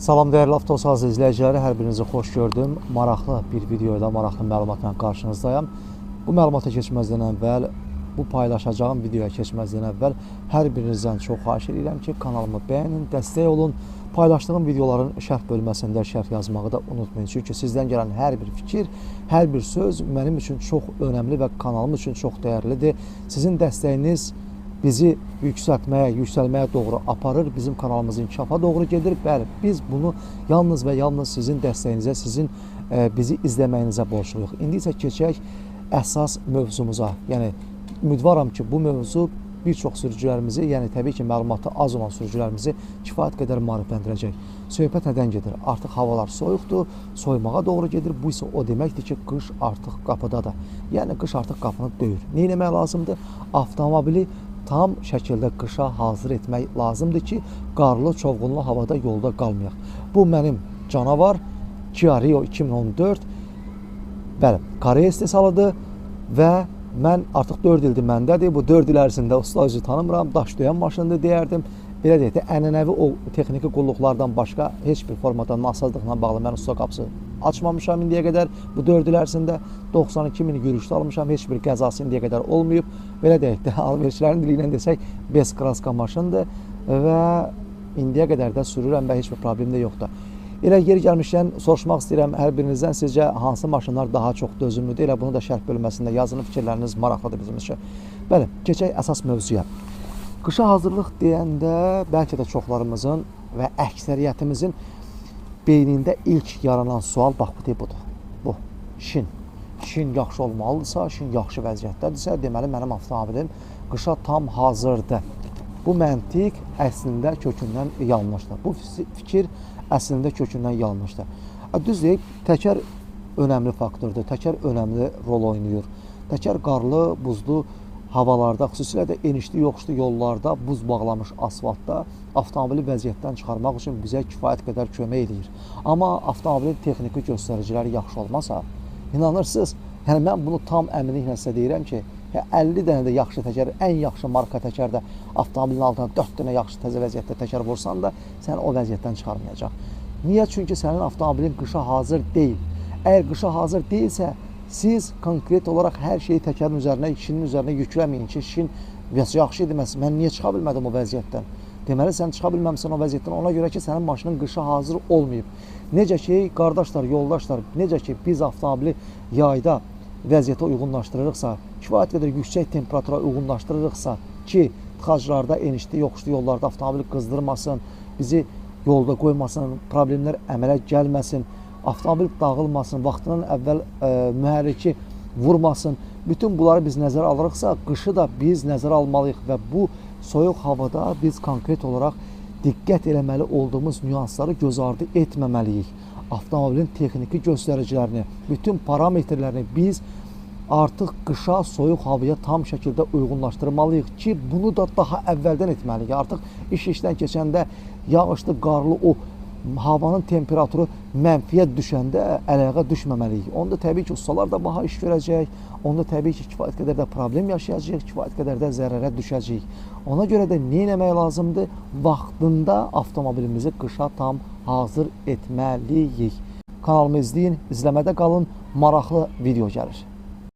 Salam dəyərli Avtosaz izləyiciləri, hər birinizi xoş gördüm. Maraqlı bir videoyla, maraqlı məlumatla qarşınızdayım. Bu məlumata keçməzdən əvvəl, bu paylaşacağım videoya keçməzdən əvvəl hər birinizdən çox xahiş edirəm ki, kanalımı bəyənin, dəstək olun. Paylaşdığım videoların şərh bölməsində şərh yazmağı da unutmayın. Çünki sizdən gələn hər bir fikir, hər bir söz mənim üçün çox önəmli və kanalım üçün çox dəyərlidir. Sizin dəstəyiniz bizi yüksəlməyə doğru aparır, bizim kanalımız inkişafa doğru gedir. Bəli, biz bunu yalnız və yalnız sizin dəstəyinizə, sizin bizi izləməyinizə borcluyuq. İndi isə keçək əsas mövzumuza. Yəni, ümidvaram ki, bu mövzu bir çox sürücülərimizi, yəni təbii ki, məlumatı az olan sürücülərimizi kifayət qədər maarifləndirəcək. Söhbət nədən gedir? Artıq havalar soyuqdur, soyumağa doğru gedir. Bu isə o deməkdir ki, qış artıq qapıdadır. Yəni, qış artıq qapını döyür. Nə etmək lazımdır? Avtomobili tam şəkildə qışa hazır etmək lazımdır ki, qarlı, çovğunlu havada yolda qalmayaq. Bu mənim canavar Kia Rio 2014, bəli, Koreya istehsalıdır və mən artıq 4 ildir məndədir. Bu 4 il ərzində usta özü tanımıram, daş döyən maşındır deyərdim. Belə deyək də, ənənəvi o texniki qulluqlardan başqa heç bir formada nasazlıqla bağlı mən usta qapısı açmamışam indiyə qədər. Bu 4 il ərzində 92 min yürüyüşdə almışam, heç bir qəzası indiyə qədər olmayıb. Belə deyək də, alverçilərin dili ilə desək, B-kraska maşındır və indiyə qədər də sürürəm və heç bir problem də yoxdur. Elə yeri gəlmişkən soruşmaq istəyirəm hər birinizdən, sizcə hansı maşınlar daha çox dözümlüdür? Elə bunu da şərh bölməsində yazın, fikirləriniz maraqlıdır bizim üçün. Bəli, keçək əsas mövzuya. Qışa hazırlıq deyəndə bəlkə də çoxlarımızın və əksəriyyətimizin beynində ilk yaranan sual bax budur. Bu, şin. Şin yaxşı olmalıdırsa, şin yaxşı vəziyyətdədirsə, deməli mənim avtomobilim qışa tam hazırdır. Bu məntiq əslində kökündən yanlışdır. Bu fikir əslində kökündən yanlışdır. Düz deyək, təkər önəmli faktordur, təkər önəmli rol oynayır. Təkər qarlı, buzlu havalarda, xüsusilə də enişli, yoxuşlu yollarda, buz bağlamış asfaltda avtomobili vəziyyətdən çıxarmaq üçün bizə kifayət qədər kömək edir. Amma avtomobilin texniki göstəriciləri yaxşı olmasa, inanırsınız, yəni mən bunu tam əminliklə sizə deyirəm ki, 50 dənə də yaxşı təkər, ən yaxşı marka təkərdə avtomobilin altına 4 dənə yaxşı təzə vəziyyətdə təkər vursan da səni o vəziyyətdən çıxarmayacaq. Niyə? Çünki sənin avtomobilin qışa hazır deyil. Əgər qışa hazır deyilsə, siz konkret olaraq hər şeyi təkərin üzərinə, şinin üzərinə yükləməyin ki, şin yaxşı deməsin, mən niyə çıxa bilmədim o vəziyyətdən? Deməli, sən çıxa bilməmsən o vəziyyətdən ona görə ki, sənin maşının qışa hazır olmayıb. Necə ki, qardaşlar, yoldaşlar, necə ki, biz avtomobili yayda vəziyyətə uyğunlaşdırırıqsa, kifayət qədər yüksək temperatura uyğunlaşdırırıqsa ki, tıxaclarda, enişli, yoxuşlu yollarda avtomobili qızdırmasın, bizi yolda qoymasın, problemlər əmələ gəlməsin, avtomobil dağılmasın, vaxtından əvvəl mühərriki vurmasın. Bütün bunları biz nəzərə alırıqsa, qışı da biz nəzərə almalıyıq və bu soyuq havada biz konkret olaraq diqqət eləməli olduğumuz nüansları göz ardı etməməliyik. Avtomobilin texniki göstəricilərini, bütün parametrlərini biz artıq qışa, soyuq havaya tam şəkildə uyğunlaşdırmalıyıq ki, bunu da daha əvvəldən etməliyik. Artıq işdən keçəndə yağışlı, qarlı o havanın temperaturu mənfiyə düşəndə ələyə düşməməliyik. Onda təbii ki, ustalar da baha iş görəcək, onda təbii ki, kifayət qədər də problem yaşayacaq, kifayət qədər də zərərə düşəcək. Ona görə də nə etmək lazımdır? Vaxtında avtomobilimizi qışa tam hazır etməliyik. Kanalımı izləyin, izləmədə qalın, maraqlı video gəlir.